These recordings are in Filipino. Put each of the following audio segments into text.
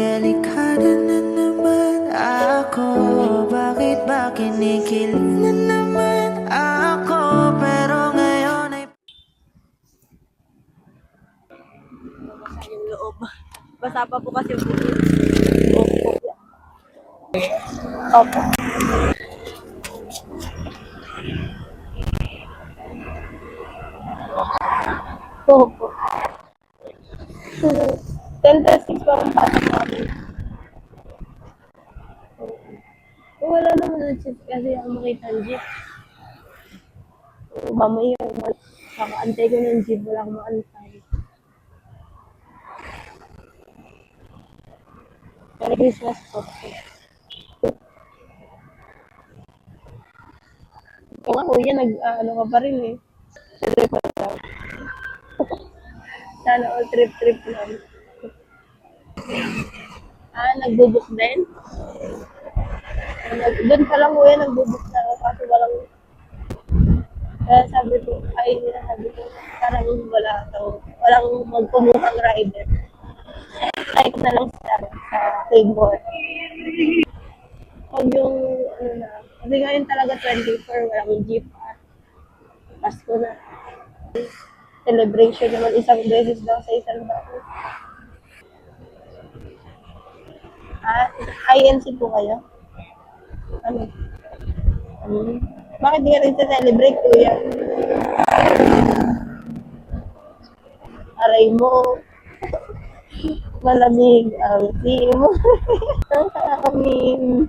delikado na naman ako. Bakit ba kinikilig na naman ako? Pero ngayon ay Yung loob. Basa pa po kasi yung buto. Opo. Opo. 10 to 6 pa rin pasok namin. Wala naman na jeep kasi ako makita ng jeep. Mamaya, kakaantay ko ng jeep, wala akong maantay. Merry Christmas po. Kung nga kuya, ano ka pa rin eh. Trip pa lang. Sana all trip lang. Nagbubuk din? Doon pa lang kuya, nagbubuk na ako kasi walang, kaya sabi ko, parang walang magpumukhang rider. Try ko na lang sa Claymore. Pag yung, ano na, kasi ngayon talaga 24, walang jeep. Pasko na. Celebration naman isang beses daw sa isang taon. INC po kayo? Ano? Bakit di ka rin sa-celebrate, kuya? Aray mo. Malamig ang team. Amin.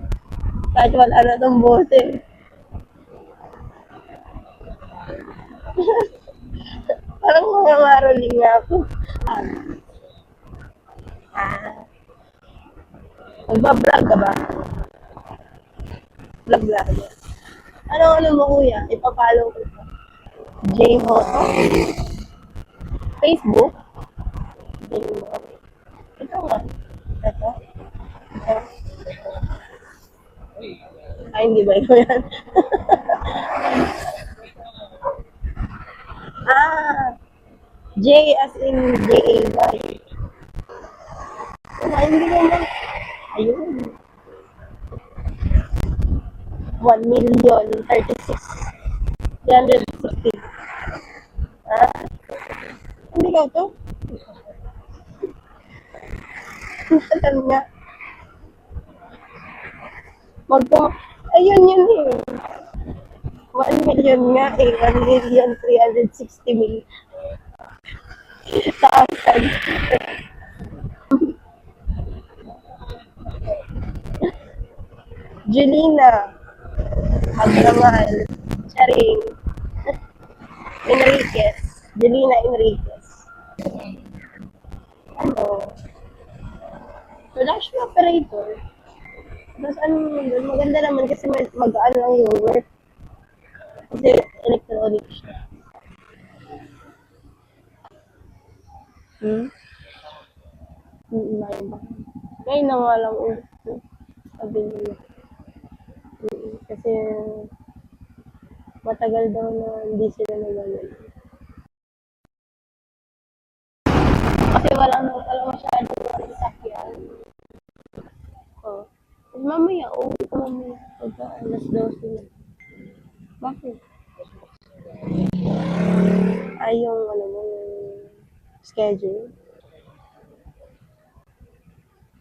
Kahit wala na tong bote. Parang mga maroling nga ako. Ah, ah. Magbablog ka ba? Vlog lang. Ano mo kuya? Ipapollow ko pa. Jane Hoto? Facebook? Jane Hoto. Ito nga. Ito? Ito? Ay, hindi ba ito yan? J as in J-A-Y. Hindi naman. Ayun. 1,036,360. Hindi ka ito? Saan nga? Ayun yun eh. 1 million nga eh. 1,360,000. Saan? Julina. Agramal. Charing. Enriquez. Julina Enriquez. Ano? Production operator. Tapos ano yun, maganda naman kasi mag-ano lang yung work. Kasi electronic siya. Ngayon ba? Ngayon na nga lang ulit. Sabi nila. Kasi matagal daw na hindi sila nagano. Kasi wala masyadong sasakyan. Oh. Tapos mamaya, uwi ko mamaya. Pagka alas 12 na. Bakit? Ay, yung ano mo, yung schedule.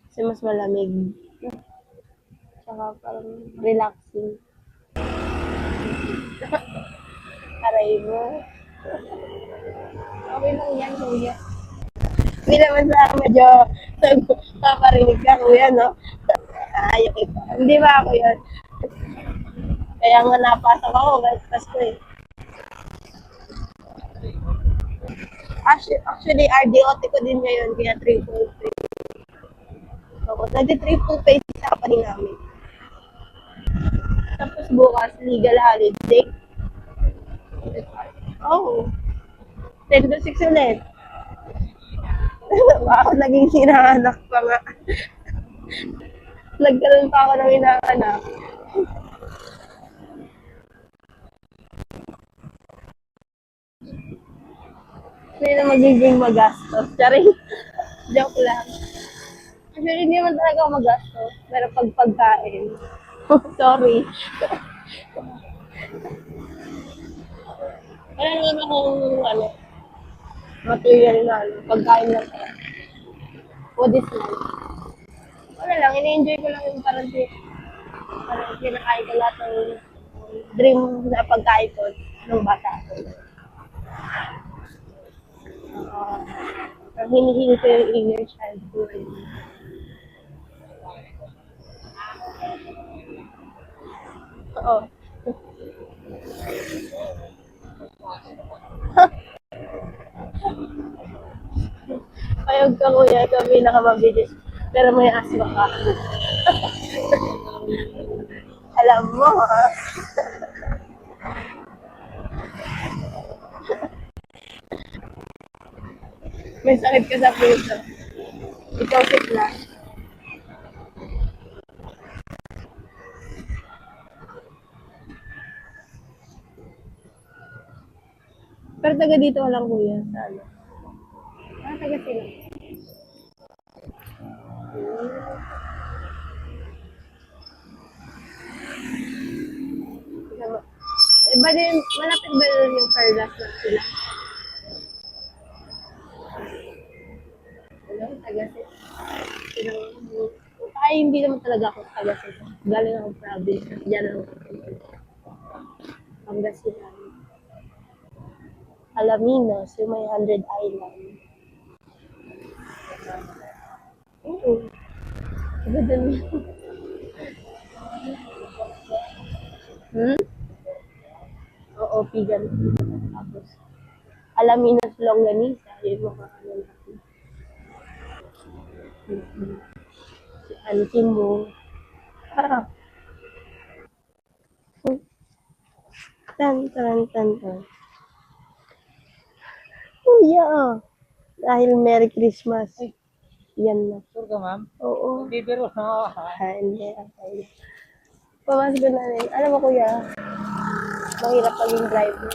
Kasi mas malamig. Tsaka parang relaxing. Aray mo. Okay lang yan, kuya. Hindi naman sa medyo paparinig ka, kuya, no? Okay pa. Hindi ba ako yan? Kaya nga napasok ako kahit Pasko eh. Actually, RDOT ko din ngayon, kaya triple pay. So, nag-triple pay sa company namin. Tapos bukas, legal holiday. Oh, 10 to 6 ulit. Ako naging hinaanak pa nga. Nagkaroon pa ako ng hinaanak. Hindi na magiging magastos. Charing. Joke lang. Actually, hindi naman talaga ako magasto. Pero pag pagkain, sorry. Wala naman akong, ano, material na, ano, pagkain lang kaya. Food is life. Wala lang, ini-enjoy ko lang yung parang kinakain ko lahat ng dream na pagkain ko nung bata ako. Ang hinihingi ko yung inner child ko. Oo. Payag ka kuya, ikaw ang pinakamabilis. Pero may asma ka. Alam mo ha. May sakit ka sa puso. Ikaw sila. Pero taga dito ka lang kuya. Sa ano? Ah, taga sila. Eh, ba din, malapit ba yun yung Perlas na sila? Ano? Taga sila. Ay, hindi naman talaga ako taga sila. Galing ako province. Diyan ako. Pangasinan. Alaminos, yung may 100 Island. Oo. Ganda niya. Hmm? Oo, pigan. Tapos, Alaminos Longganisa. Yun mga ano natin. Si auntie mo. Ah. Tan, tan, tan, tan. Kuya, ah. Dahil Merry Christmas. Yan na. Sure ka, ma'am? Oo. Bibiro na ako, ha? Ah, hindi. Okay. Pumasok ko na rin. Alam mo kuya, mahirap maging driver.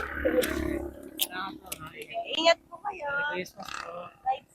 Ingat po kayo. Christmas po. Bye